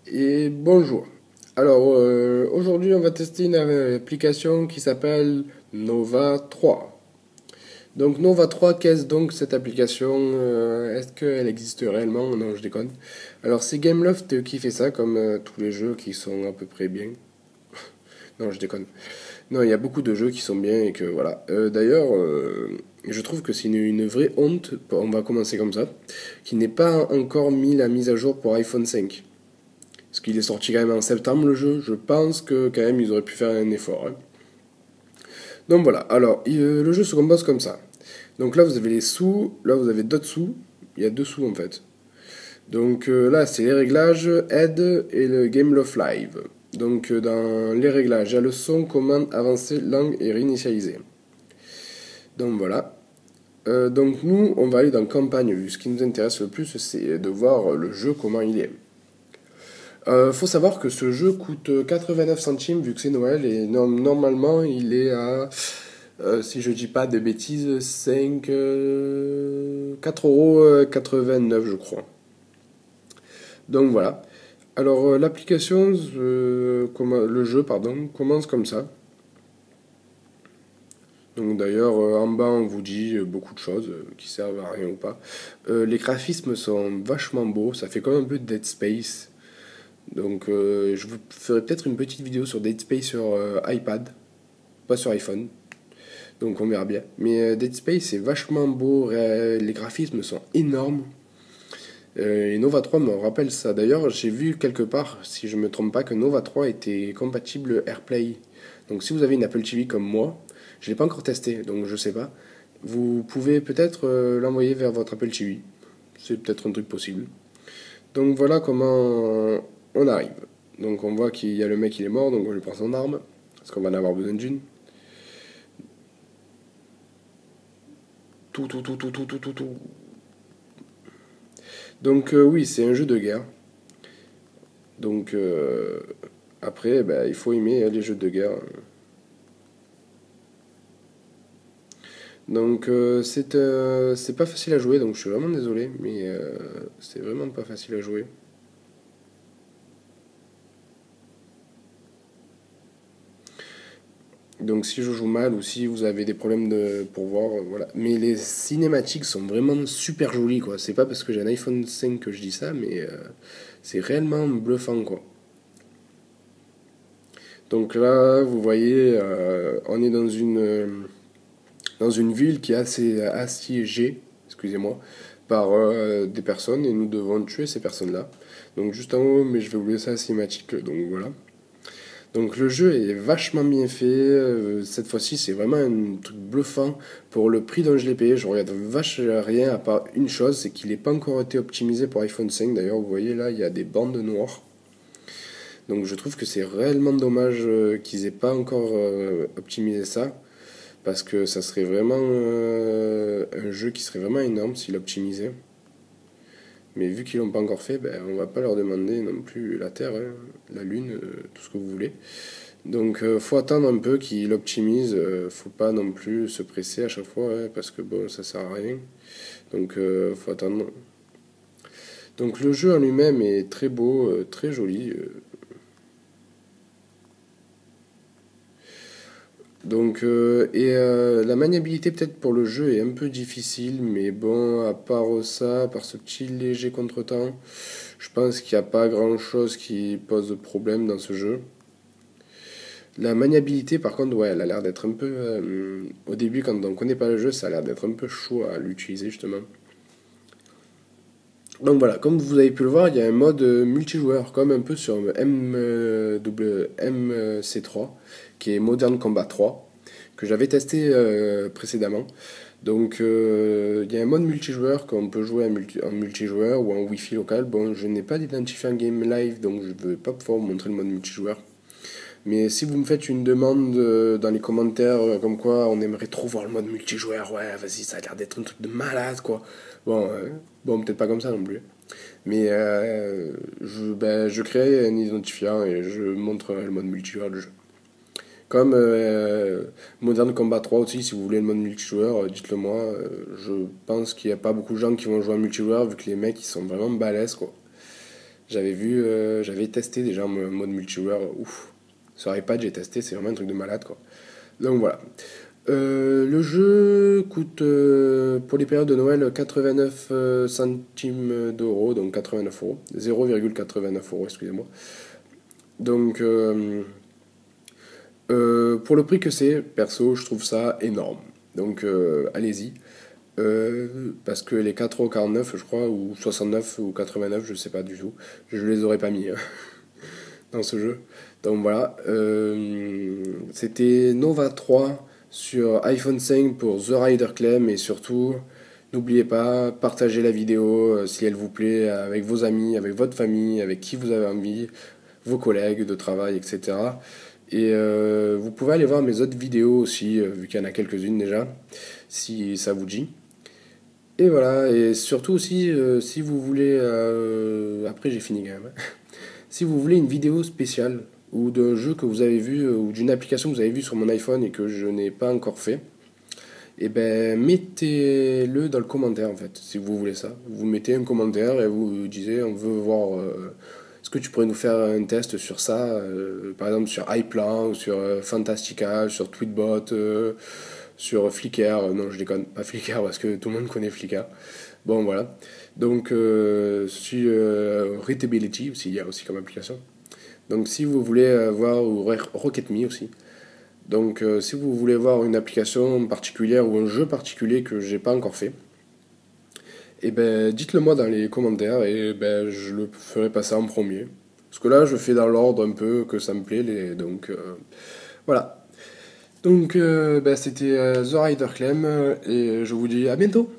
Et bonjour. Alors aujourd'hui on va tester une application qui s'appelle Nova 3. Donc Nova 3, qu'est-ce donc cette application? Est-ce qu'elle existe réellement? Non, je déconne. Alors c'est Gameloft qui fait ça, comme tous les jeux qui sont à peu près bien. Non, je déconne. Non, il y a beaucoup de jeux qui sont bien et que voilà. D'ailleurs, je trouve que c'est une vraie honte, on va commencer comme ça, qui n'est pas encore mis la mise à jour pour iPhone 5. Parce qu'il est sorti quand même en septembre le jeu, je pense que quand même ils auraient pu faire un effort, hein. Donc voilà, alors le jeu se compose comme ça. Donc là vous avez les sous, là vous avez d'autres sous, il y a deux sous en fait. Donc là c'est les réglages, aide et le Game Love Live. Donc dans les réglages, il y a le son, commande, avancée, langue et réinitialiser. Donc voilà. Donc nous on va aller dans campagne, ce qui nous intéresse le plus c'est de voir le jeu comment il est. Faut savoir que ce jeu coûte 89 centimes vu que c'est Noël et normalement il est à, si je dis pas de bêtises, 4,89 € je crois. Donc voilà. Alors l'application, le jeu pardon, commence comme ça. Donc d'ailleurs en bas on vous dit beaucoup de choses qui servent à rien ou pas. Les graphismes sont vachement beaux, ça fait comme un peu Dead Space. Donc je vous ferai peut-être une petite vidéo sur Dead Space sur iPad, pas sur iPhone. Donc on verra bien. Mais Dead Space c'est vachement beau, les graphismes sont énormes. Et Nova 3 me rappelle ça. D'ailleurs, j'ai vu quelque part, si je me trompe pas, que Nova 3 était compatible AirPlay. Donc si vous avez une Apple TV comme moi, je l'ai pas encore testé, donc je sais pas. Vous pouvez peut-être l'envoyer vers votre Apple TV. C'est peut-être un truc possible. Donc voilà comment on arrive. Donc on voit qu'il y a le mec, il est mort, donc on lui prend son arme, parce qu'on va en avoir besoin d'une. Tout. Donc oui, c'est un jeu de guerre. Donc après, bah, il faut aimer les jeux de guerre. Donc c'est pas facile à jouer, donc je suis vraiment désolé, mais c'est vraiment pas facile à jouer. Donc si je joue mal ou si vous avez des problèmes pour voir, voilà. Mais les cinématiques sont vraiment super jolies, quoi. C'est pas parce que j'ai un iPhone 5 que je dis ça, mais c'est réellement bluffant, quoi. Donc là, vous voyez, on est dans une ville qui est assez assiégée, excusez-moi, par des personnes et nous devons tuer ces personnes-là. Donc juste en haut, mais je vais vous laisser la cinématique, donc voilà. Donc le jeu est vachement bien fait. Cette fois-ci, c'est vraiment un truc bluffant. Pour le prix dont je l'ai payé, je regarde vachement rien à part une chose, c'est qu'il n'est pas encore été optimisé pour iPhone 5. D'ailleurs, vous voyez là, il y a des bandes noires. Donc je trouve que c'est réellement dommage qu'ils aient pas encore optimisé ça. Parce que ça serait vraiment un jeu qui serait vraiment énorme s'il optimisait. Mais vu qu'ils l'ont pas encore fait, ben, on va pas leur demander non plus la Terre, hein, la Lune, tout ce que vous voulez. Donc faut attendre un peu qu'il optimise, faut pas non plus se presser à chaque fois, hein, parce que bon, ça sert à rien. Donc faut attendre. Donc le jeu en lui-même est très beau, très joli. Donc la maniabilité peut-être pour le jeu est un peu difficile, mais bon, à part ça, par ce petit léger contretemps, je pense qu'il n'y a pas grand-chose qui pose problème dans ce jeu. La maniabilité, par contre, ouais, elle a l'air d'être un peu. Au début, quand on connaît pas le jeu, ça a l'air d'être un peu chaud à l'utiliser, justement. Donc voilà, comme vous avez pu le voir, il y a un mode multijoueur, comme un peu sur MC3, qui est Modern Combat 3, que j'avais testé précédemment. Donc il y a un mode multijoueur qu'on peut jouer en multijoueur ou en Wi-Fi local. Bon, je n'ai pas d'identifiant Game Live, donc je ne vais pas pouvoir vous montrer le mode multijoueur. Mais si vous me faites une demande dans les commentaires comme quoi on aimerait trop voir le mode multijoueur, ouais, vas-y, ça a l'air d'être un truc de malade, quoi. Bon, bon peut-être pas comme ça non plus. Mais je crée un identifiant et je montrerai le mode multijoueur du jeu. Comme Modern Combat 3 aussi, si vous voulez le mode multijoueur, dites-le moi. Je pense qu'il n'y a pas beaucoup de gens qui vont jouer en multijoueur vu que les mecs ils sont vraiment balèzes, quoi. J'avais vu, j'avais testé déjà en mode multijoueur, ouf. Sur iPad, j'ai testé, c'est vraiment un truc de malade, quoi. Donc voilà. Le jeu coûte pour les périodes de Noël 89 centimes d'euros, donc 89 euros, 0,89 euros, excusez-moi. Donc pour le prix que c'est, perso, je trouve ça énorme. Donc allez-y. Parce que les 4,49€, je crois, ou 69 ou 89, je sais pas du tout, je les aurais pas mis hein, dans ce jeu. Donc voilà, c'était Nova 3 sur iPhone 5 pour The Rider Clem et surtout, n'oubliez pas, partagez la vidéo si elle vous plaît avec vos amis, avec votre famille, avec qui vous avez envie, vos collègues de travail, etc. Et vous pouvez aller voir mes autres vidéos aussi, vu qu'il y en a quelques-unes déjà, si ça vous dit. Et voilà, et surtout aussi, si vous voulez, après j'ai fini quand même, si vous voulez une vidéo spéciale, ou d'un jeu que vous avez vu, ou d'une application que vous avez vu sur mon iPhone et que je n'ai pas encore fait, et ben mettez-le dans le commentaire en fait, si vous voulez ça. Vous mettez un commentaire et vous disiez, on veut voir, est-ce que tu pourrais nous faire un test sur ça, par exemple sur iPlan, ou sur Fantastica, sur Tweetbot, sur Flickr, non je déconne, pas Flickr parce que tout le monde connaît Flickr. Bon voilà. Donc sur Readability aussi, il y a aussi comme application. Donc si vous voulez voir, ou Rocket.me aussi. Donc si vous voulez voir une application particulière ou un jeu particulier que j'ai pas encore fait, et ben dites-le moi dans les commentaires et ben je le ferai passer en premier. Parce que là je fais dans l'ordre un peu que ça me plaît, donc voilà. Donc, c'était The Rider Clem et je vous dis à bientôt.